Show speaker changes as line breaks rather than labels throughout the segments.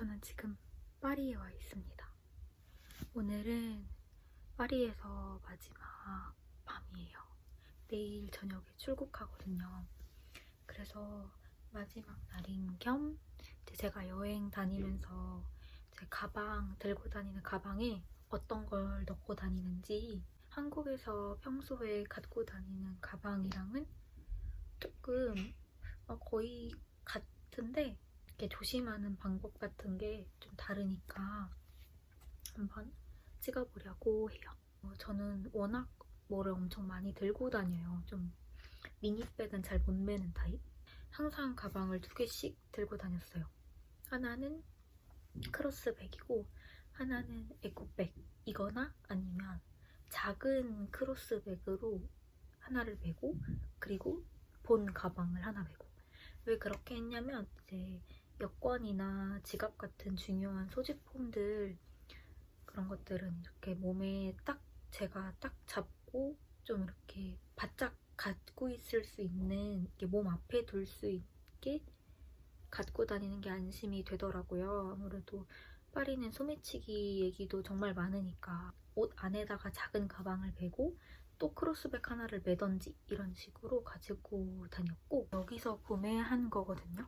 저는 지금 파리에 와 있습니다. 오늘은 파리에서 마지막 밤이에요. 내일 저녁에 출국하거든요. 그래서 마지막 날인 겸 제가 여행 다니면서 제 가방, 들고 다니는 가방에 어떤 걸 넣고 다니는지, 한국에서 평소에 갖고 다니는 가방이랑은 조금 거의 같은데 이렇게 조심하는 방법 같은 게 좀 다르니까 한번 찍어보려고 해요. 저는 워낙 뭐를 엄청 많이 들고 다녀요. 좀 미니백은 잘 못 매는 타입. 항상 가방을 2개씩 들고 다녔어요. 하나는 크로스백이고 하나는 에코백이거나 아니면 작은 크로스백으로 하나를 메고, 그리고 본 가방을 하나 메고. 왜 그렇게 했냐면 이제 여권이나 지갑 같은 중요한 소지품들, 그런 것들은 이렇게 몸에 제가 딱 잡고 좀 이렇게 바짝 갖고 있을 수 있는, 이렇게 몸 앞에 둘 수 있게 갖고 다니는 게 안심이 되더라고요. 아무래도 파리는 소매치기 얘기도 정말 많으니까 옷 안에다가 작은 가방을 메고 또 크로스백 하나를 매던지 이런 식으로 가지고 다녔고, 여기서 구매한 거거든요.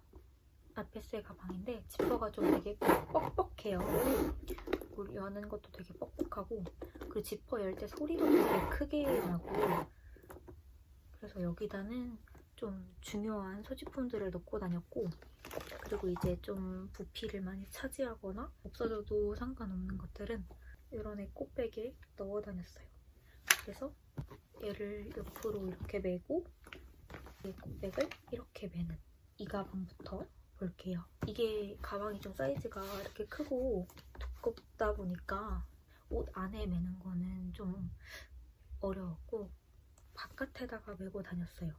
아페스의 가방인데 지퍼가 좀 되게 뻑뻑해요. 여는 것도 되게 뻑뻑하고, 그리고 지퍼 열 때 소리도 되게 크게 나고, 그래서 여기다는 좀 중요한 소지품들을 넣고 다녔고, 그리고 이제 좀 부피를 많이 차지하거나 없어져도 상관없는 것들은 이런 에코백에 넣어 다녔어요. 그래서 얘를 옆으로 이렇게 메고 에코백을 이렇게 매는 이 가방부터 볼게요. 이게 가방이 좀 사이즈가 이렇게 크고 두껍다 보니까 옷 안에 매는 거는 좀 어려웠고 바깥에다가 메고 다녔어요.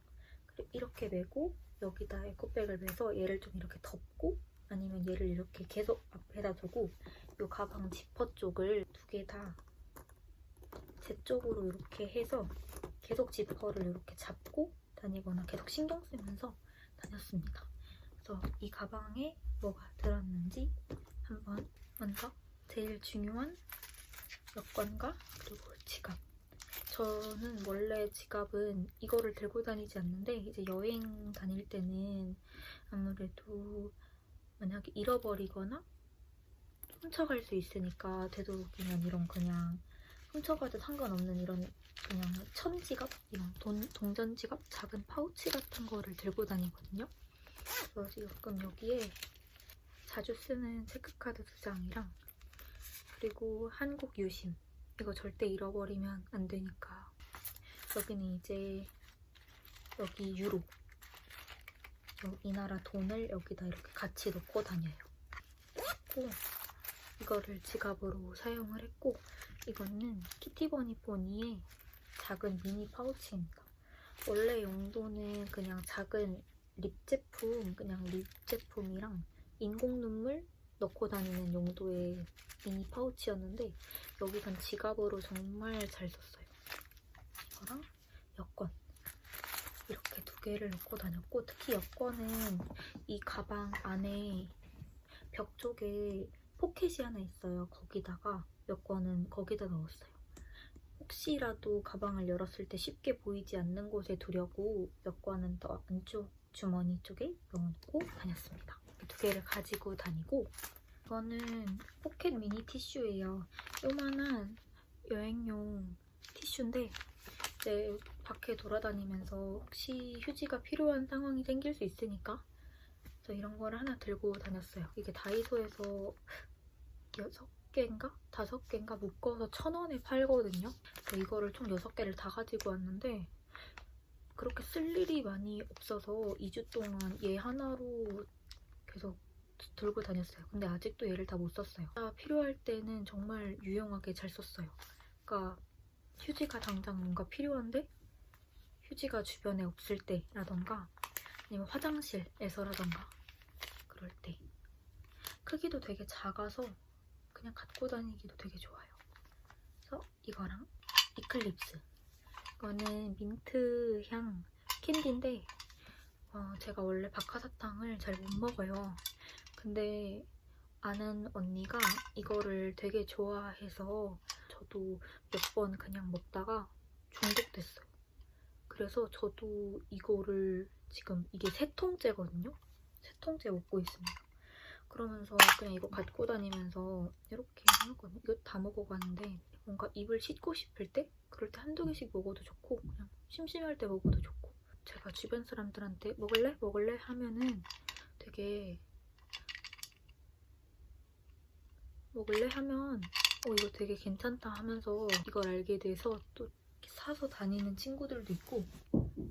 그리고 이렇게 메고 여기다 에코백을 매서 얘를 좀 이렇게 덮고, 아니면 얘를 이렇게 계속 앞에다 두고 이 가방 지퍼 쪽을 2개 다 제 쪽으로 이렇게 해서 계속 지퍼를 이렇게 잡고 다니거나 계속 신경 쓰면서 다녔습니다. 그래서 이 가방에 뭐가 들었는지 한번, 먼저 제일 중요한 여권과 그리고 지갑. 저는 원래 지갑은 이거를 들고 다니지 않는데, 이제 여행 다닐 때는 아무래도 만약에 잃어버리거나 훔쳐갈 수 있으니까 되도록이면 이런 그냥 훔쳐가도 상관없는 이런 그냥 천지갑? 이런 동전 지갑? 작은 파우치 같은 거를 들고 다니거든요. 그래서 지금 여기에 자주 쓰는 체크카드 2장이랑 그리고 한국 유심, 이거 절대 잃어버리면 안 되니까. 여기는 이제 여기 유로, 이 나라 돈을 여기다 이렇게 같이 넣고 다녀요. 그리고 이거를 지갑으로 사용을 했고, 이거는 키티버니 포니의 작은 미니 파우치입니다. 원래 용도는 그냥 작은 립 제품이랑 인공 눈물 넣고 다니는 용도의 미니 파우치였는데, 여기선 지갑으로 정말 잘 썼어요. 이거랑 여권 이렇게 2개를 넣고 다녔고, 특히 여권은 이 가방 안에 벽 쪽에 포켓이 하나 있어요. 거기다가 여권은 거기다 넣었어요. 혹시라도 가방을 열었을 때 쉽게 보이지 않는 곳에 두려고 여권은 더 안쪽 주머니 쪽에 넣어놓고 다녔습니다. 2개를 가지고 다니고, 이거는 포켓 미니 티슈예요. 요만한 여행용 티슈인데 이제 밖에 돌아다니면서 혹시 휴지가 필요한 상황이 생길 수 있으니까 그래서 이런 거를 하나 들고 다녔어요. 이게 다이소에서 6개인가? 5개인가 묶어서 1,000원에 팔거든요. 그래서 이거를 총 6개를 다 가지고 왔는데 그렇게 쓸 일이 많이 없어서 2주 동안 얘 하나로 계속 들고 다녔어요. 근데 아직도 얘를 다 못 썼어요. 필요할 때는 정말 유용하게 잘 썼어요. 그러니까 휴지가 당장 뭔가 필요한데 휴지가 주변에 없을 때라던가, 아니면 화장실에서라던가 그럴 때. 크기도 되게 작아서 그냥 갖고 다니기도 되게 좋아요. 그래서 이거랑 이클립스, 이거는 민트 향 캔디인데 제가 원래 박하사탕을 잘 못 먹어요. 근데 아는 언니가 이거를 되게 좋아해서 저도 몇 번 그냥 먹다가 중독됐어요. 그래서 저도 이거를 지금 이게 3통째거든요? 3통째 먹고 있습니다. 그러면서 그냥 이거 갖고 다니면서 이렇게 하거든요. 이거 다 먹어가는데 뭔가 입을 씻고 싶을 때? 그럴 때 한두 개씩 먹어도 좋고 그냥 심심할 때 먹어도 좋고 제가 주변 사람들한테 먹을래? 먹을래? 하면은 되게 먹을래? 하면 이거 되게 괜찮다 하면서 이걸 알게 돼서 또 사서 다니는 친구들도 있고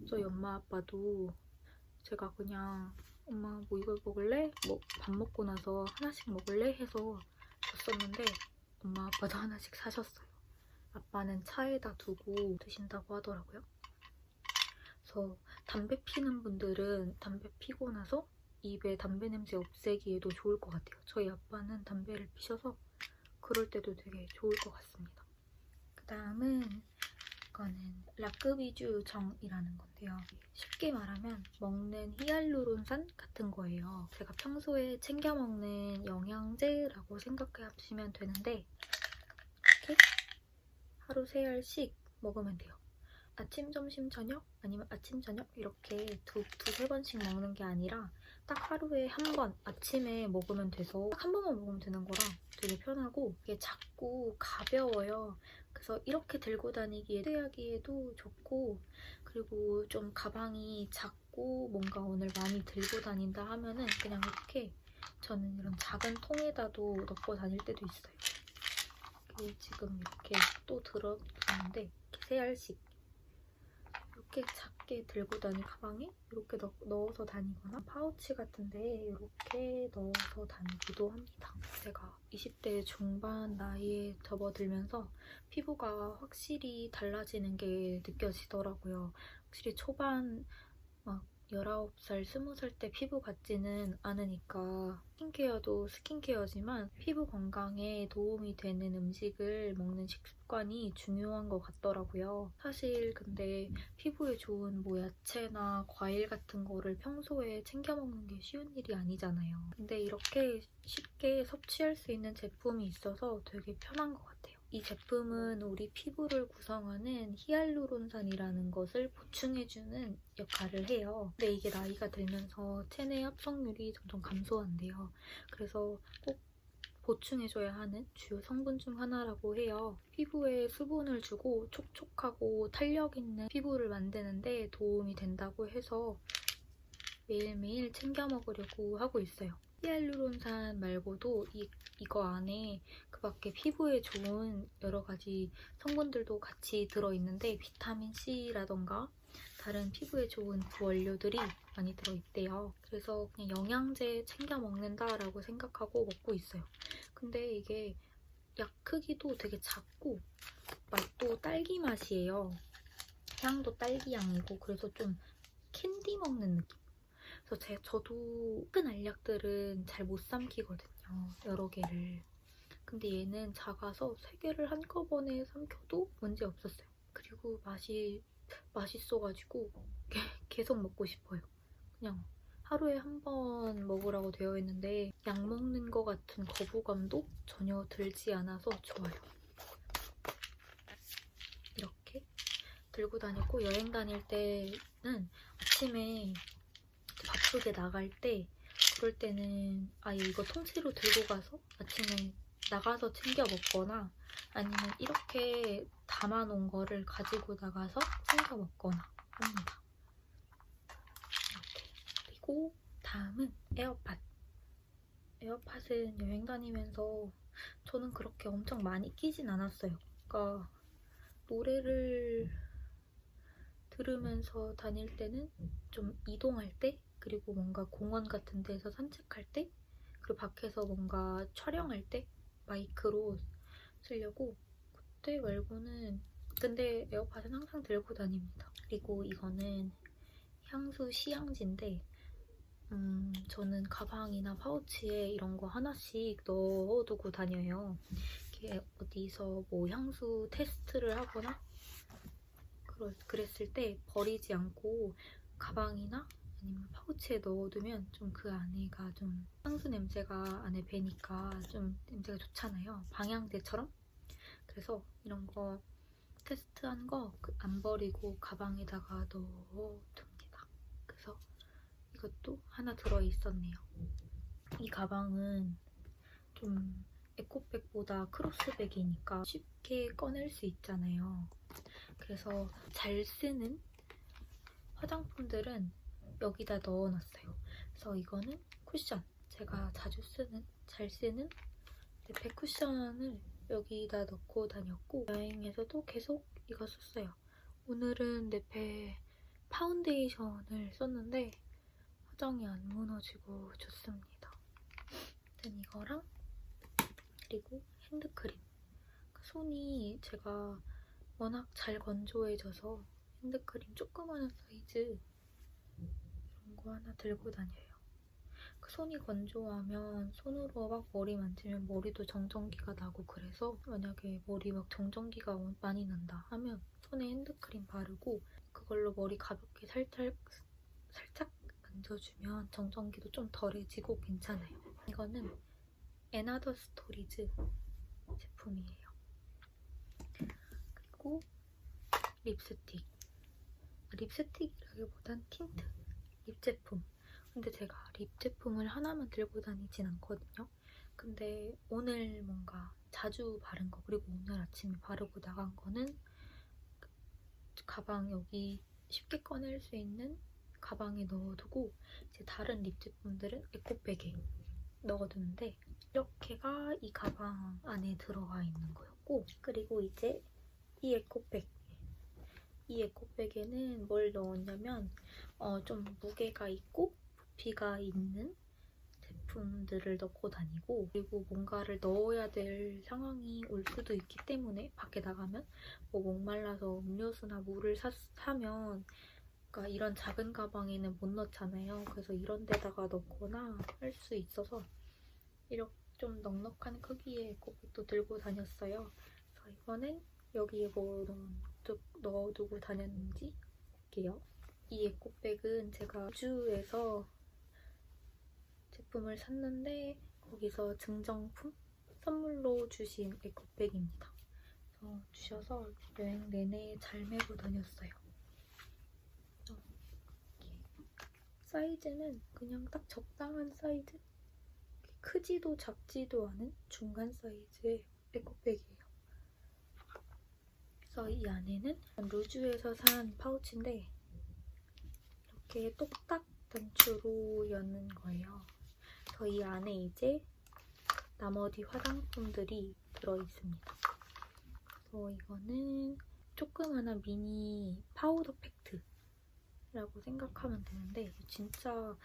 저희 엄마 아빠도 제가 그냥 엄마 뭐 이걸 먹을래? 뭐 밥 먹고 나서 하나씩 먹을래? 해서 줬었는데 엄마 아빠도 하나씩 사셨어요. 아빠는 차에다 두고 드신다고 하더라고요. 그래서 담배 피는 분들은 담배 피고 나서 입에 담배 냄새 없애기에도 좋을 것 같아요. 저희 아빠는 담배를 피셔서 그럴 때도 되게 좋을 것 같습니다. 그 다음은 이거는 라크비주 정이라는 건데요. 쉽게 말하면 먹는 히알루론산 같은 거예요. 제가 평소에 챙겨 먹는 영양제라고 생각하시면 되는데 이렇게 하루 3알씩 먹으면 돼요. 아침, 점심, 저녁 아니면 아침, 저녁 이렇게 두세 번씩 먹는 게 아니라 딱 하루에 한 번 아침에 먹으면 돼서 딱 한 번만 먹으면 되는 거라 되게 편하고 이게 작고 가벼워요. 그래서 이렇게 들고 다니기에 휴대하기에도 좋고 그리고 좀 가방이 작고 뭔가 오늘 많이 들고 다닌다 하면은 그냥 이렇게 저는 이런 작은 통에다도 넣고 다닐 때도 있어요. 지금 이렇게 또 들어있는데 이렇게 3알씩 이렇게 작게 들고 다니는 가방에 이렇게 넣어서 다니거나 파우치 같은데 이렇게 넣어서 다니기도 합니다. 제가 20대 중반 나이에 접어들면서 피부가 확실히 달라지는 게 느껴지더라고요. 확실히 초반 막 19살, 20살 때 피부 같지는 않으니까 스킨케어도 스킨케어지만 피부 건강에 도움이 되는 음식을 먹는 식습관이 중요한 것 같더라고요. 사실 근데 피부에 좋은 뭐 야채나 과일 같은 거를 평소에 챙겨 먹는 게 쉬운 일이 아니잖아요. 근데 이렇게 쉽게 섭취할 수 있는 제품이 있어서 되게 편한 것 같아요. 이 제품은 우리 피부를 구성하는 히알루론산이라는 것을 보충해주는 역할을 해요. 근데 이게 나이가 들면서 체내 합성률이 점점 감소한대요. 그래서 꼭 보충해줘야 하는 주요 성분 중 하나라고 해요. 피부에 수분을 주고 촉촉하고 탄력 있는 피부를 만드는데 도움이 된다고 해서 매일매일 챙겨 먹으려고 하고 있어요. 히알루론산 말고도 이거 안에 그 밖에 피부에 좋은 여러 가지 성분들도 같이 들어있는데 비타민C라던가 다른 피부에 좋은 원료들이 많이 들어있대요. 그래서 그냥 영양제 챙겨 먹는다라고 생각하고 먹고 있어요. 근데 이게 약 크기도 되게 작고 맛도 딸기 맛이에요. 향도 딸기 향이고 그래서 좀 캔디 먹는 느낌? 그래서 저도 큰 알약들은 잘 못 삼키거든요. 여러 개를. 근데 얘는 작아서 3개를 한꺼번에 삼켜도 문제 없었어요. 그리고 맛있어가지고 계속 먹고 싶어요. 그냥 하루에 한 번 먹으라고 되어 있는데 약 먹는 것 같은 거부감도 전혀 들지 않아서 좋아요. 이렇게 들고 다녔고 여행 다닐 때는 아침에 바쁘게 나갈 때 그럴 때는 아예 이거 통째로 들고 가서 아침에 나가서 챙겨 먹거나 아니면 이렇게 담아놓은 거를 가지고 나가서 챙겨 먹거나 합니다. 이렇게. 그리고 다음은 에어팟. 에어팟은 여행 다니면서 저는 그렇게 엄청 많이 끼진 않았어요. 그러니까 노래를 들으면서 다닐 때는 좀 이동할 때 그리고 뭔가 공원 같은 데서 산책할 때 그리고 밖에서 뭔가 촬영할 때 마이크로 쓰려고 그때 말고는 근데 에어팟은 항상 들고 다닙니다. 그리고 이거는 향수 시향지인데 저는 가방이나 파우치에 이런 거 하나씩 넣어두고 다녀요. 이렇게 어디서 뭐 향수 테스트를 하거나 그랬을 때 버리지 않고 가방이나 아니면 파우치에 넣어두면 좀 그 안에가 좀 향수 냄새가 안에 배니까 좀 냄새가 좋잖아요. 방향제처럼. 그래서 이런 거 테스트한 거 안 버리고 가방에다가 넣어둡니다. 그래서 이것도 하나 들어있었네요. 이 가방은 좀 에코백보다 크로스백이니까 쉽게 꺼낼 수 있잖아요. 그래서 잘 쓰는 화장품들은 여기다 넣어놨어요. 그래서 이거는 쿠션. 제가 자주 쓰는, 잘 쓰는 백 쿠션을 여기다 넣고 다녔고 여행에서도 계속 이거 썼어요. 오늘은 랩의 파운데이션을 썼는데 화장이 안 무너지고 좋습니다. 일단 이거랑 그리고 핸드크림. 손이 제가 워낙 잘 건조해져서 핸드크림 조그마한 사이즈 이런 거 하나 들고 다녀요. 손이 건조하면 손으로 막 머리 만지면 머리도 정전기가 나고 그래서 만약에 머리 막 정전기가 많이 난다 하면 손에 핸드크림 바르고 그걸로 머리 가볍게 살짝 만져주면 정전기도 좀 덜해지고 괜찮아요. 이거는 에나더 스토리즈 제품이에요. 그리고 립스틱. 립스틱이라기보단 틴트. 립 제품. 근데 제가 립 제품을 하나만 들고 다니진 않거든요. 근데 오늘 뭔가 자주 바른 거 그리고 오늘 아침에 바르고 나간 거는 가방 여기 쉽게 꺼낼 수 있는 가방에 넣어두고 이제 다른 립 제품들은 에코백에 넣어두는데 이렇게가 이 가방 안에 들어가 있는 거였고 그리고 이제 이 에코백 이 에코백에는 뭘 넣었냐면 좀 무게가 있고 부피가 있는 제품들을 넣고 다니고 그리고 뭔가를 넣어야 될 상황이 올 수도 있기 때문에 밖에 나가면 뭐 목말라서 음료수나 물을 사면 그러니까 이런 작은 가방에는 못 넣잖아요. 그래서 이런 데다가 넣거나 할 수 있어서 이렇게 좀 넉넉한 크기의 에코백도 들고 다녔어요. 그래서 이거는 여기에 뭐 넣어두고 다녔는지 볼게요. 이 에코백은 제가 우주에서 제품을 샀는데 거기서 증정품? 선물로 주신 에코백입니다. 그래서 주셔서 여행 내내 잘 메고 다녔어요. 사이즈는 그냥 딱 적당한 사이즈? 크지도 작지도 않은 중간 사이즈의 에코백이에요. 그래서 이 안에는 루즈에서 산 파우치인데 이렇게 똑딱 단추로 여는 거예요. 그래서 이 안에 이제 나머지 화장품들이 들어있습니다. 그래서 이거는 조그마한 미니 파우더 팩트라고 생각하면 되는데 진짜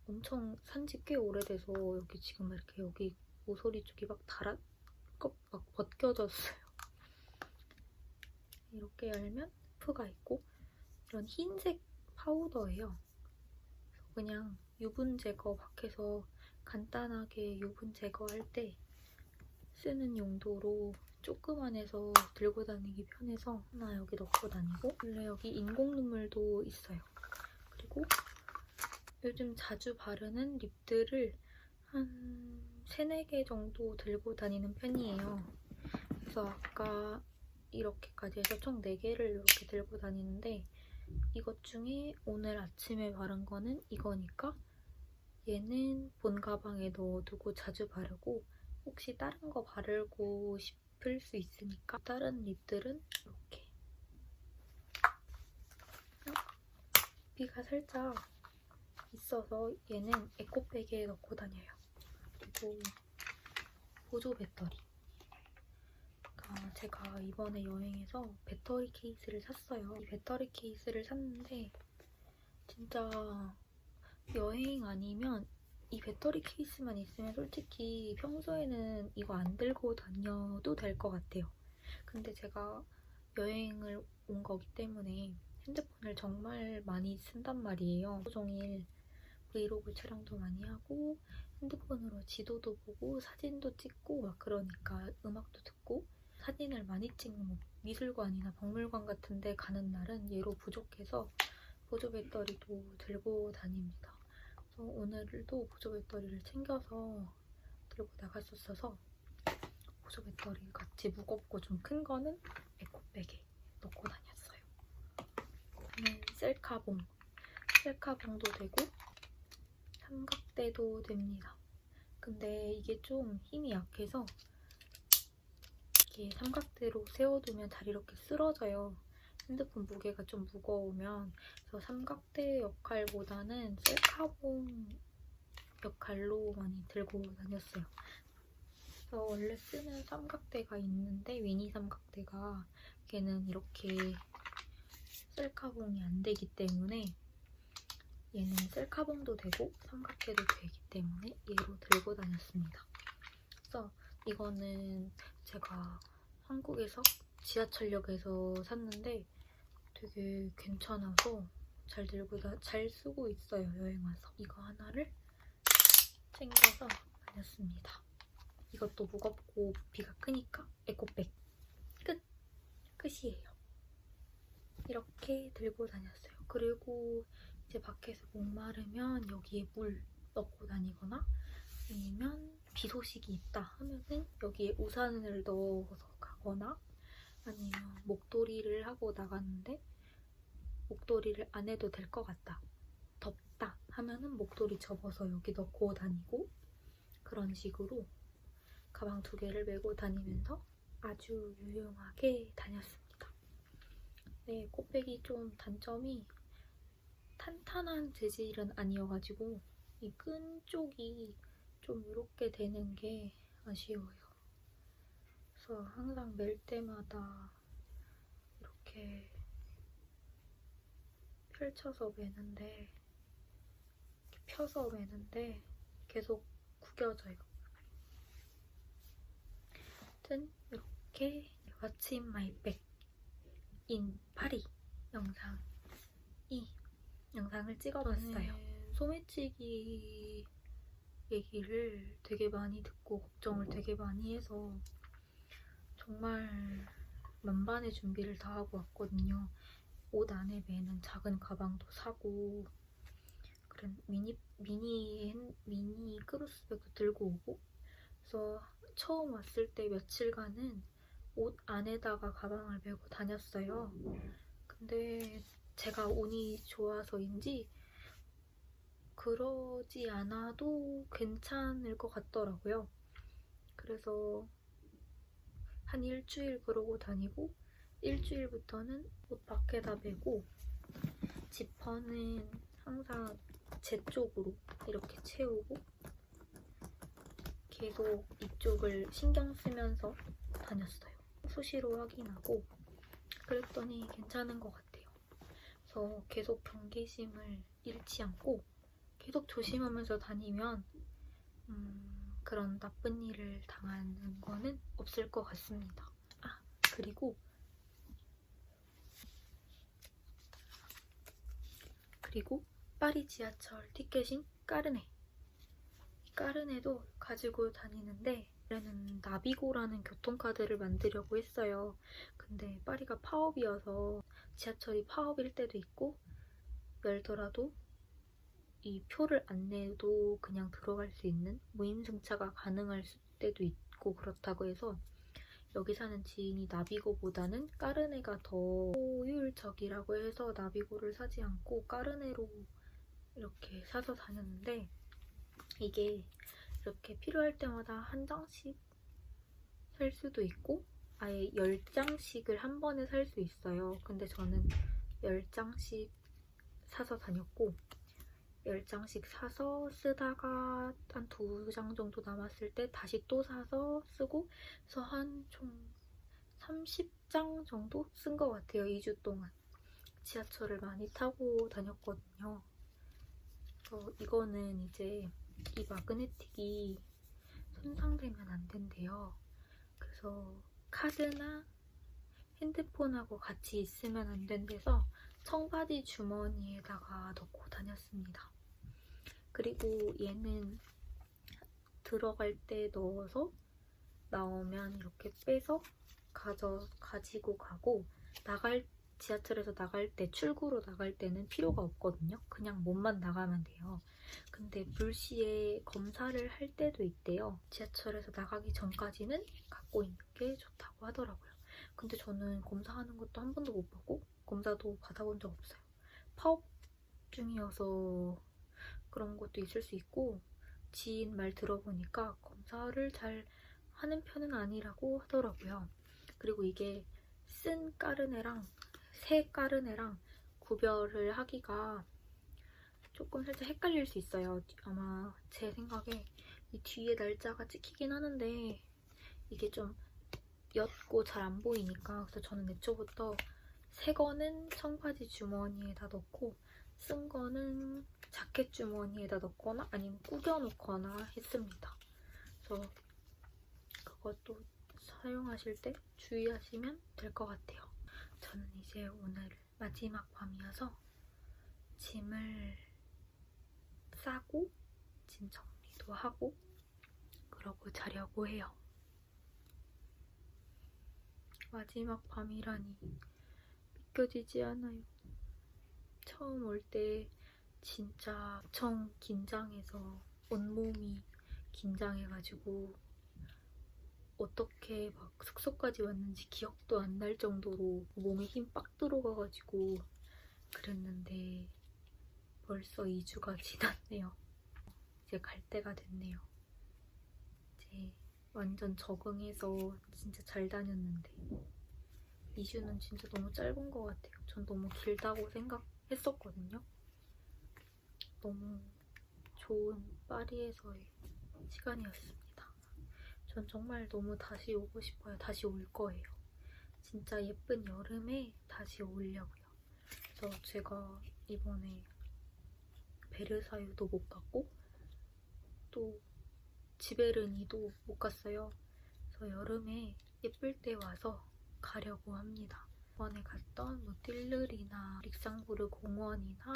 엄청 산지 꽤 오래돼서 여기 지금 이렇게 여기 모서리 쪽이 막 막 벗겨졌어요. 이렇게 열면 푸가 있고 이런 흰색 파우더예요. 그래서 그냥 유분 제거 밖에서 간단하게 유분 제거할 때 쓰는 용도로 조그만해서 들고 다니기 편해서 하나 여기 넣고 다니고 원래 여기 인공 눈물도 있어요. 그리고 요즘 자주 바르는 립들을 한 3, 4개 정도 들고 다니는 편이에요. 그래서 아까 이렇게까지 해서 총 4개를 이렇게 들고 다니는데 이것 중에 오늘 아침에 바른 거는 이거니까 얘는 본 가방에 넣어두고 자주 바르고 혹시 다른 거 바르고 싶을 수 있으니까 다른 립들은 이렇게 부피가 살짝 있어서 얘는 에코백에 넣고 다녀요. 그리고 보조 배터리. 제가 이번에 여행에서 배터리 케이스를 샀어요. 이 배터리 케이스를 샀는데 진짜 여행 아니면 이 배터리 케이스만 있으면 솔직히 평소에는 이거 안 들고 다녀도 될 것 같아요. 근데 제가 여행을 온 거기 때문에 핸드폰을 정말 많이 쓴단 말이에요. 하루 종일 브이로그 촬영도 많이 하고 핸드폰으로 지도도 보고 사진도 찍고 막 그러니까 음악도 듣고 사진을 많이 찍는 뭐 미술관이나 박물관 같은 데 가는 날은 얘로 부족해서 보조 배터리도 들고 다닙니다. 그래서 오늘도 보조 배터리를 챙겨서 들고 나갔었어서 보조 배터리 같이 무겁고 좀 큰 거는 에코백에 넣고 다녔어요. 저는 셀카봉도 되고 삼각대도 됩니다. 근데 이게 좀 힘이 약해서 이게 삼각대로 세워두면 잘 이렇게 쓰러져요. 핸드폰 무게가 좀 무거우면. 그래서 삼각대 역할보다는 셀카봉 역할로 많이 들고 다녔어요. 그래서 원래 쓰는 삼각대가 있는데 미니 삼각대가 걔는 이렇게 셀카봉이 안 되기 때문에 얘는 셀카봉도 되고 삼각대도 되기 때문에 얘로 들고 다녔습니다. 그래서 이거는 제가 한국에서 지하철역에서 샀는데 되게 괜찮아서 잘 쓰고 있어요. 여행 와서 이거 하나를 챙겨서 다녔습니다. 이것도 무겁고 부피가 크니까 에코백 끝이에요. 이렇게 들고 다녔어요. 그리고 이제 밖에서 목마르면 여기에 물 넣고 다니거나 아니면 비 소식이 있다 하면은 여기에 우산을 넣어서 가거나 아니면 목도리를 하고 나갔는데 목도리를 안 해도 될 것 같다, 덥다 하면은 목도리 접어서 여기 넣고 다니고 그런 식으로 가방 2개를 메고 다니면서 아주 유용하게 다녔습니다. 네, 에코백이 좀 단점이 탄탄한 재질은 아니어가지고 이 끈 쪽이 좀 이렇게 되는 게 아쉬워요. 그래서 항상 멜 때마다 이렇게 펼쳐서 매는데, 이렇게 펴서 매는데 계속 구겨져요. 아무튼 이렇게 What's in my bag in 파리 영상을 찍어봤어요. 소매치기 얘기를 되게 많이 듣고 걱정을 되게 많이 해서 정말 만반의 준비를 다 하고 왔거든요. 옷 안에 매는 작은 가방도 사고 그런 미니 크로스백도 들고 오고. 그래서 처음 왔을 때 며칠간은 옷 안에다가 가방을 메고 다녔어요. 근데 제가 운이 좋아서인지 그러지 않아도 괜찮을 것 같더라고요. 그래서 한 일주일 그러고 다니고 일주일부터는 옷 밖에다 메고 지퍼는 항상 제 쪽으로 이렇게 채우고 계속 이쪽을 신경 쓰면서 다녔어요. 수시로 확인하고 그랬더니 괜찮은 것 같아요. 그래서 계속 경계심을 잃지 않고 계속 조심하면서 다니면 그런 나쁜 일을 당하는 거는 없을 것 같습니다. 그리고 파리 지하철 티켓인 까르네. 까르네도 가지고 다니는데 원래는 나비고라는 교통카드를 만들려고 했어요. 근데 파리가 파업이어서 지하철이 파업일 때도 있고 열더라도 이 표를 안 내도 그냥 들어갈 수 있는 무임승차가 가능할 때도 있고 그렇다고 해서 여기 사는 지인이 나비고보다는 까르네가 더 효율적이라고 해서 나비고를 사지 않고 까르네로 이렇게 사서 다녔는데 이게 이렇게 필요할 때마다 한 장씩 살 수도 있고 아예 10장씩을 한 번에 살 수 있어요. 근데 저는 10장씩 사서 다녔고 10장씩 사서 쓰다가 한 2장 정도 남았을 때 다시 또 사서 쓰고 그래서 한 총 30장 정도 쓴 것 같아요. 2주 동안 지하철을 많이 타고 다녔거든요. 그래서 이거는 이제 이 마그네틱이 손상되면 안 된대요. 그래서 카드나 핸드폰하고 같이 있으면 안 된대서 청바지 주머니에다가 넣고 다녔습니다. 그리고 얘는 들어갈 때 넣어서 나오면 이렇게 빼서 가지고 가고 나갈 지하철에서 나갈 때, 출구로 나갈 때는 필요가 없거든요. 그냥 몸만 나가면 돼요. 근데 불시에 검사를 할 때도 있대요. 지하철에서 나가기 전까지는 갖고 있는 게 좋다고 하더라고요. 근데 저는 검사하는 것도 한 번도 못 보고 검사도 받아본 적 없어요. 파업 중이어서 그런 것도 있을 수 있고, 지인 말 들어보니까 검사를 잘 하는 편은 아니라고 하더라고요. 그리고 이게 쓴 까르네랑 새 까르네랑 구별을 하기가 조금 살짝 헷갈릴 수 있어요. 아마 제 생각에 이 뒤에 날짜가 찍히긴 하는데 이게 좀 옅고 잘 안 보이니까, 그래서 저는 애초부터 새 거는 청바지 주머니에다 넣고 쓴 거는 자켓 주머니에다 넣거나 아니면 구겨 놓거나 했습니다. 그래서 그것도 사용하실 때 주의하시면 될 것 같아요. 저는 이제 오늘 마지막 밤이어서 짐을 싸고 짐 정리도 하고 그러고 자려고 해요. 마지막 밤이라니 믿겨지지 않아요. 처음 올 때 진짜 엄청 긴장해서 온몸이 긴장해가지고 어떻게 막 숙소까지 왔는지 기억도 안 날 정도로 몸에 힘 빡 들어가가지고 그랬는데 벌써 2주가 지났네요. 이제 갈 때가 됐네요. 이제 완전 적응해서 진짜 잘 다녔는데 2주는 진짜 너무 짧은 것 같아요. 전 너무 길다고 생각했었거든요. 너무 좋은 파리에서의 시간이었습니다. 전 정말 너무 다시 오고 싶어요. 다시 올 거예요. 진짜 예쁜 여름에 다시 오려고요. 그래서 제가 이번에 베르사유도 못 갔고 또 지베르니도 못 갔어요. 그래서 여름에 예쁠 때 와서 가려고 합니다. 이번에 갔던 뭐 띨르리나 릭상보르 공원이나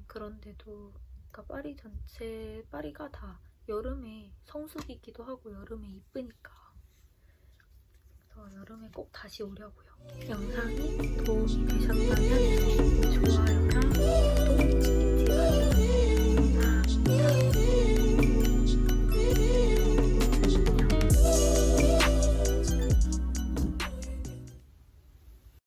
그런데도, 그러니까 파리 전체, 파리가 다 여름에 성수기이기도 하고 여름에 이쁘니까, 그래서 여름에 꼭 다시 오려고요. 영상이 도움이 되셨다면 좋아요랑